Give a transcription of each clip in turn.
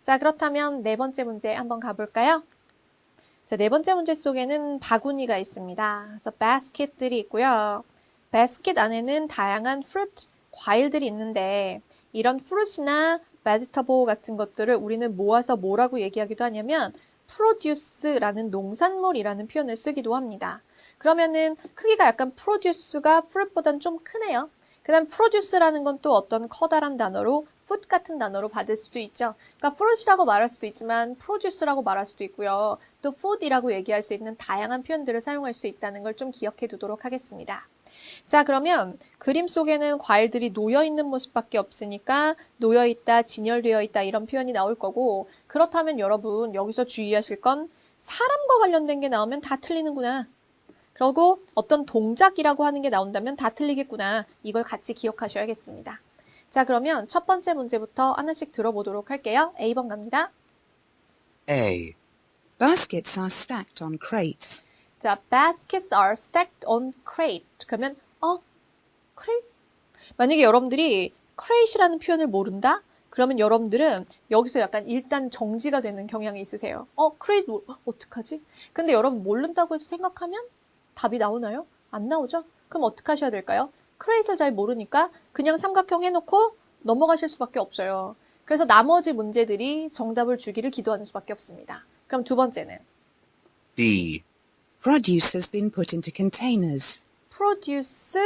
자, 그렇다면 네 번째 문제 한번 가볼까요? 자, 네 번째 문제 속에는 바구니가 있습니다. 그래서 basket들이 있고요. basket 안에는 다양한 fruit, 과일들이 있는데 이런 fruit이나 vegetable 같은 것들을 우리는 모아서 뭐라고 얘기하기도 하냐면 produce라는 농산물이라는 표현을 쓰기도 합니다. 그러면은 크기가 약간 produce가 fruit보다는 좀 크네요. 그 다음 produce라는 건 또 어떤 커다란 단어로 food 같은 단어로 받을 수도 있죠. 그러니까 fruit이라고 말할 수도 있지만 produce라고 말할 수도 있고요. 또 food이라고 얘기할 수 있는 다양한 표현들을 사용할 수 있다는 걸 좀 기억해 두도록 하겠습니다. 자, 그러면 그림 속에는 과일들이 놓여있는 모습밖에 없으니까 놓여있다, 진열되어 있다 이런 표현이 나올 거고 그렇다면 여러분 여기서 주의하실 건 사람과 관련된 게 나오면 다 틀리는구나. 그리고 어떤 동작이라고 하는 게 나온다면 다 틀리겠구나. 이걸 같이 기억하셔야겠습니다. 자, 그러면 첫 번째 문제부터 하나씩 들어보도록 할게요. A번 갑니다. A. Baskets are stacked on crates. 자, baskets are stacked on crate. 그러면 crate? 만약에 여러분들이 crate이라는 표현을 모른다? 그러면 여러분들은 여기서 약간 일단 정지가 되는 경향이 있으세요. crate 어떡하지? 근데 여러분 모른다고 해서 생각하면 답이 나오나요? 안 나오죠? 그럼 어떻게 하셔야 될까요? crate을 잘 모르니까 그냥 삼각형 해놓고 넘어가실 수밖에 없어요. 그래서 나머지 문제들이 정답을 주기를 기도하는 수밖에 없습니다. 그럼 두 번째는 B. Produce has been put into containers. produce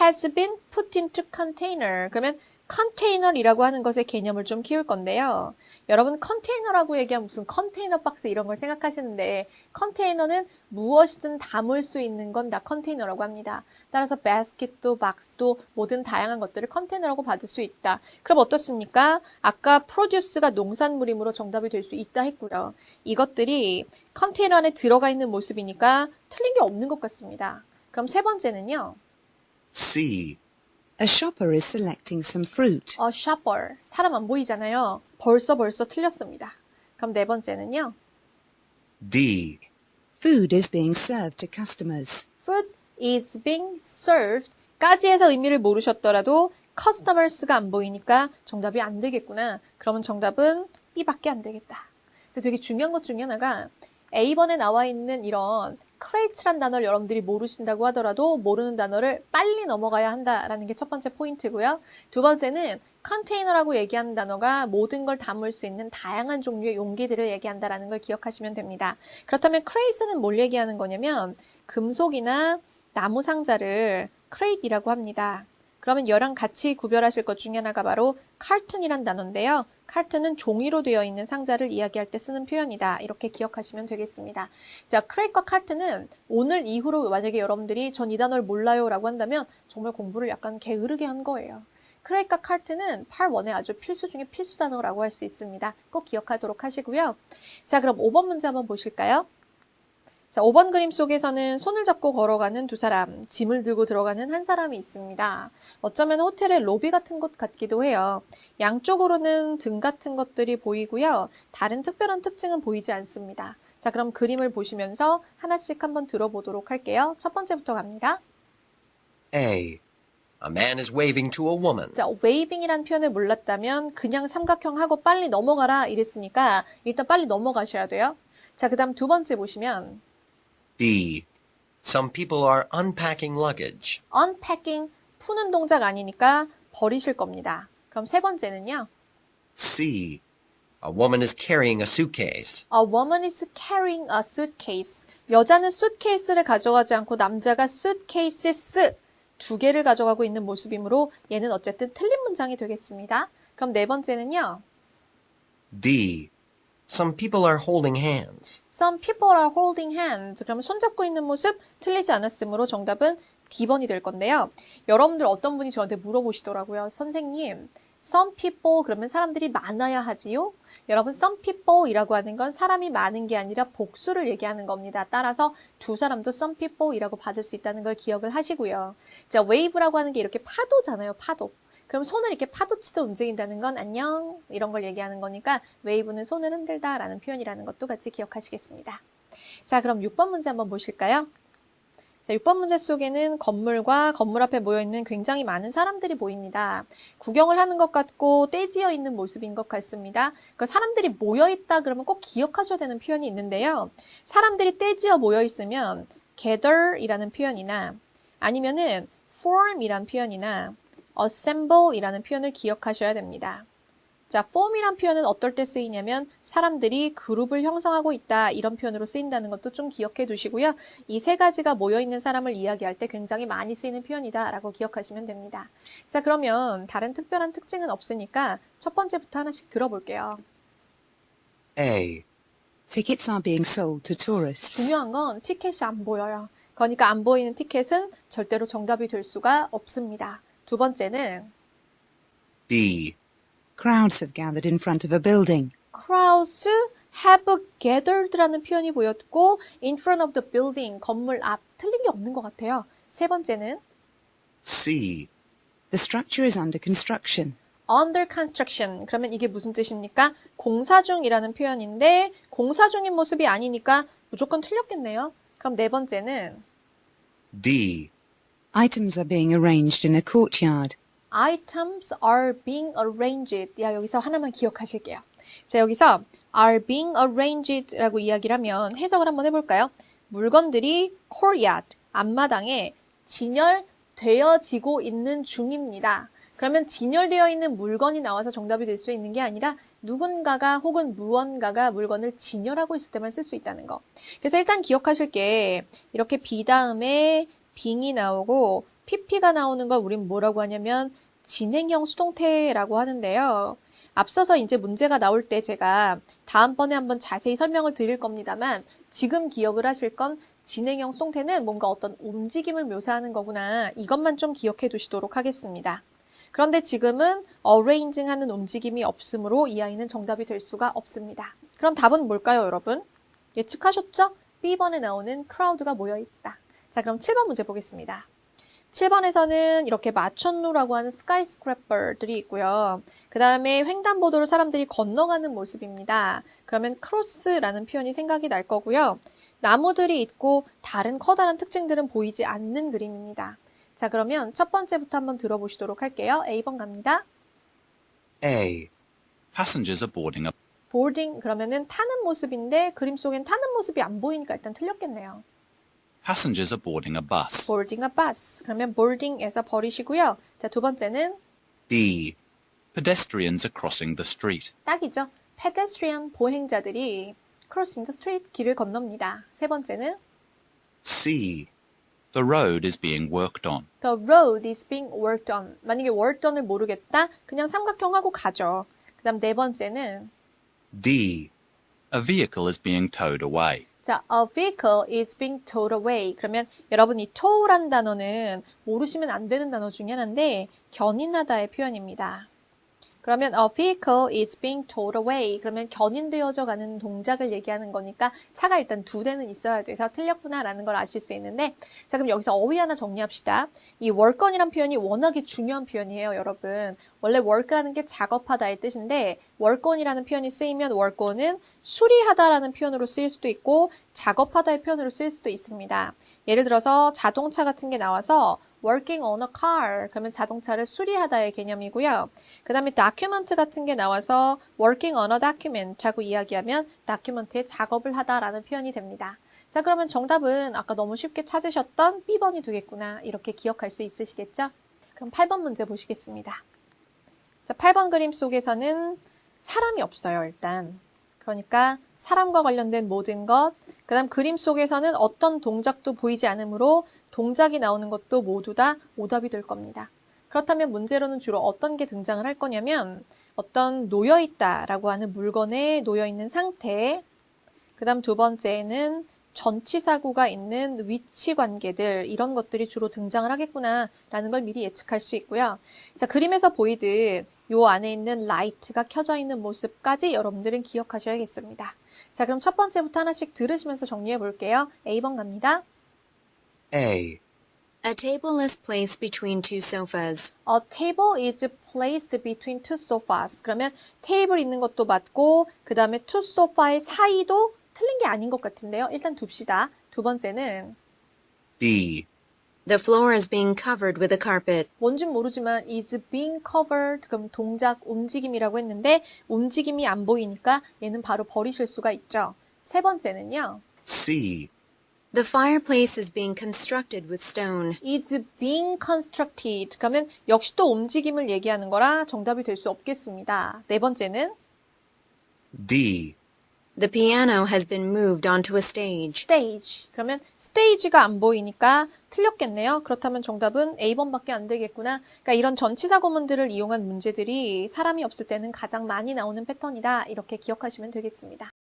has been put into container. 그러면 컨테이너이라고 하는 것의 개념을 좀 키울 건데요. 여러분 컨테이너라고 얘기하면 무슨 컨테이너 박스 이런 걸 생각하시는데 컨테이너는 무엇이든 담을 수 있는 건 다 컨테이너라고 합니다. 따라서 바스켓도 박스도 모든 다양한 것들을 컨테이너라고 받을 수 있다. 그럼 어떻습니까? 아까 produce가 농산물이므로 정답이 될 수 있다 했고요. 이것들이 컨테이너 안에 들어가 있는 모습이니까 틀린 게 없는 것 같습니다. 그럼 세 번째는요. C. A shopper is selecting some fruit. shopper. 사람 안 보이잖아요. 벌써 틀렸습니다. 그럼 네 번째는요. D. Food is being served to customers. Food is being served 까지 해서 의미를 모르셨더라도 customers가 안 보이니까 정답이 안 되겠구나. 그러면 정답은 B밖에 안 되겠다. 되게 중요한 것 중에 하나가 A번에 나와 있는 이런 crate란 단어를 여러분들이 모르신다고 하더라도 모르는 단어를 빨리 넘어가야 한다라는 게 첫 번째 포인트고요. 두 번째는 컨테이너라고 얘기하는 단어가 모든 걸 담을 수 있는 다양한 종류의 용기들을 얘기한다라는 걸 기억하시면 됩니다. 그렇다면 crate는 뭘 얘기하는 거냐면 금속이나 나무 상자를 crate이라고 합니다. 그러면 얘랑 같이 구별하실 것 중에 하나가 바로 carton이란 단어인데요. carton은 종이로 되어 있는 상자를 이야기할 때 쓰는 표현이다. 이렇게 기억하시면 되겠습니다. 자, crate과 carton은 오늘 이후로 만약에 여러분들이 전 이 단어를 몰라요 라고 한다면 정말 공부를 약간 게으르게 한 거예요. crate과 carton은 8원의 아주 필수 중에 필수 단어라고 할 수 있습니다. 꼭 기억하도록 하시고요. 자, 그럼 5번 문제 한번 보실까요? 자, 5번 그림 속에서는 손을 잡고 걸어가는 두 사람, 짐을 들고 들어가는 한 사람이 있습니다. 어쩌면 호텔의 로비 같은 곳 같기도 해요. 양쪽으로는 등 같은 것들이 보이고요. 다른 특별한 특징은 보이지 않습니다. 자, 그럼 그림을 보시면서 하나씩 한번 들어보도록 할게요. 첫 번째부터 갑니다. A. A man is waving to a woman. 자, waving이란 표현을 몰랐다면 그냥 삼각형 하고 빨리 넘어가라 이랬으니까 일단 빨리 넘어가셔야 돼요. 자, 그 다음 두 번째 보시면 B. Some people are unpacking luggage. unpacking, 푸는 동작 아니니까 버리실 겁니다. 그럼 세 번째는요. C. A woman is carrying a suitcase. A woman is carrying a suitcase. 여자는 suitcase를 가져가지 않고 남자가 suitcases 두 개를 가져가고 있는 모습이므로 얘는 어쨌든 틀린 문장이 되겠습니다. 그럼 네 번째는요. D. Some people are holding hands. Some people are holding hands. 그러면 손잡고 있는 모습 틀리지 않았으므로 정답은 D번이 될 건데요. 여러분들 어떤 분이 저한테 물어보시더라고요. 선생님, some people 그러면 사람들이 많아야 하지요? 여러분 some people이라고 하는 건 사람이 많은 게 아니라 복수를 얘기하는 겁니다. 따라서 두 사람도 some people이라고 받을 수 있다는 걸 기억을 하시고요. 자, wave라고 하는 게 이렇게 파도잖아요. 파도. 그럼 손을 이렇게 파도치듯 움직인다는 건 안녕 이런 걸 얘기하는 거니까 wave는 손을 흔들다 라는 표현이라는 것도 같이 기억하시겠습니다. 자, 그럼 6번 문제 한번 보실까요? 자, 6번 문제 속에는 건물과 건물 앞에 모여있는 굉장히 많은 사람들이 보입니다. 구경을 하는 것 같고 떼지어 있는 모습인 것 같습니다. 그 사람들이 모여있다 그러면 꼭 기억하셔야 되는 표현이 있는데요. 사람들이 떼지어 모여있으면 gather이라는 표현이나 아니면은 form이라는 표현이나 assemble이라는 표현을 기억하셔야 됩니다. 자, form이란 표현은 어떨 때 쓰이냐면 사람들이 그룹을 형성하고 있다 이런 표현으로 쓰인다는 것도 좀 기억해 두시고요. 이 세 가지가 모여있는 사람을 이야기할 때 굉장히 많이 쓰이는 표현이다 라고 기억하시면 됩니다. 자, 그러면 다른 특별한 특징은 없으니까 첫 번째부터 하나씩 들어볼게요. A, Tickets are being sold to tourists. 중요한 건 티켓이 안 보여요. 그러니까 안 보이는 티켓은 절대로 정답이 될 수가 없습니다. 두 번째는 B, Crowds have gathered in front of a building. crowds have gathered라는 표현이 보였고 in front of the building, 건물 앞, 틀린 게 없는 것 같아요. 세 번째는 C, The structure is under construction. under construction. 그러면 이게 무슨 뜻입니까? 공사 중이라는 표현인데 공사 중인 모습이 아니니까 무조건 틀렸겠네요. 그럼 네 번째는 D, Items are being arranged in a courtyard. items are being arranged. 야, 여기서 하나만 기억하실게요. 자, 여기서 are being arranged 라고 이야기를 하면 해석을 한번 해볼까요? 물건들이 courtyard, 앞마당에 진열되어지고 있는 중입니다. 그러면 진열되어 있는 물건이 나와서 정답이 될 수 있는 게 아니라 누군가가 혹은 무언가가 물건을 진열하고 있을 때만 쓸 수 있다는 거. 그래서 일단 기억하실 게 이렇게 be 다음에 being이 나오고 pp가 나오는 걸 우린 뭐라고 하냐면 진행형 수동태라고 하는데요. 앞서서 이제 문제가 나올 때 제가 다음번에 한번 자세히 설명을 드릴 겁니다만 지금 기억을 하실 건 진행형 수동태는 뭔가 어떤 움직임을 묘사하는 거구나. 이것만 좀 기억해 두시도록 하겠습니다. 그런데 지금은 arranging 하는 움직임이 없으므로 이 아이는 정답이 될 수가 없습니다. 그럼 답은 뭘까요, 여러분? 예측하셨죠? B번에 나오는 crowd가 모여있다. 자, 그럼 7번 문제 보겠습니다. 7번에서는 이렇게 마천루라고 하는 스카이스크래퍼들이 있고요. 그 다음에 횡단보도를 사람들이 건너가는 모습입니다. 그러면 크로스라는 표현이 생각이 날 거고요. 나무들이 있고 다른 커다란 특징들은 보이지 않는 그림입니다. 자, 그러면 첫 번째부터 한번 들어보시도록 할게요. A번 갑니다. A, Passengers are boarding a boarding 그러면은 타는 모습인데 그림 속엔 타는 모습이 안 보이니까 일단 틀렸겠네요. Passengers are boarding a bus. boarding a bus. 그러면 boarding에서 버리시고요. 자, 두 번째는 B, Pedestrians are crossing the street. 딱이죠. pedestrian 보행자들이 crossing the street 길을 건넙니다. 세 번째는 C, The road is being worked on. the road is being worked on. 만약에 worked on을 모르겠다? 그냥 삼각형하고 가죠. 그 다음 네 번째는 D, A vehicle is being towed away. 자, a vehicle is being towed away. 그러면 여러분 이 tow란 단어는 모르시면 안 되는 단어 중에 하나인데 견인하다의 표현입니다. 그러면 a vehicle is being towed away. 그러면 견인되어져 가는 동작을 얘기하는 거니까 차가 일단 두 대는 있어야 돼서 틀렸구나라는 걸 아실 수 있는데 자, 그럼 여기서 어휘 하나 정리합시다. 이 work on이란 표현이 워낙에 중요한 표현이에요, 여러분. 원래 work라는 게 작업하다의 뜻인데 work on이라는 표현이 쓰이면 work on은 수리하다라는 표현으로 쓰일 수도 있고 작업하다의 표현으로 쓰일 수도 있습니다. 예를 들어서 자동차 같은 게 나와서 working on a car 그러면 자동차를 수리하다의 개념이고요. 그 다음에 document 같은 게 나와서 working on a document 하고 이야기하면 document에 작업을 하다라는 표현이 됩니다. 자, 그러면 정답은 아까 너무 쉽게 찾으셨던 B번이 되겠구나 이렇게 기억할 수 있으시겠죠? 그럼 8번 문제 보시겠습니다. 자, 8번 그림 속에서는 사람이 없어요, 일단. 그러니까 사람과 관련된 모든 것, 그 다음 그림 속에서는 어떤 동작도 보이지 않으므로 동작이 나오는 것도 모두 다 오답이 될 겁니다. 그렇다면 문제로는 주로 어떤 게 등장을 할 거냐면 어떤 놓여있다라고 하는 물건에 놓여있는 상태, 그 다음 두 번째는 전치사구가 있는 위치 관계들 이런 것들이 주로 등장을 하겠구나라는 걸 미리 예측할 수 있고요. 자, 그림에서 보이듯 요 안에 있는 라이트가 켜져 있는 모습까지 여러분들은 기억하셔야겠습니다. 자, 그럼 첫 번째부터 하나씩 들으시면서 정리해 볼게요. A번 갑니다. A, A table is placed between two sofas. A table is placed between two sofas. 그러면 테이블 있는 것도 맞고 그 다음에 two sofa의 사이도 틀린 게 아닌 것 같은데요. 일단 둡시다. 두 번째는 B, The floor is being covered with a carpet. 뭔진 모르지만 is being covered 그럼 동작 움직임이라고 했는데 움직임이 안 보이니까 얘는 바로 버리실 수가 있죠. 세 번째는요. C, The fireplace is being constructed with stone. is being constructed 그러면 역시 또 움직임을 얘기하는 거라 정답이 될 수 없겠습니다. 네 번째는 D, The piano has been moved onto a stage. stage 그러면 stage가 안 보이니까 틀렸겠네요. 그렇다면 정답은 A번밖에 안 되겠구나. 그러니까 이런 전치사 구문들을 이용한 문제들이 사람이 없을 때는 가장 많이 나오는 패턴이다. 이렇게 기억하시면 되겠습니다.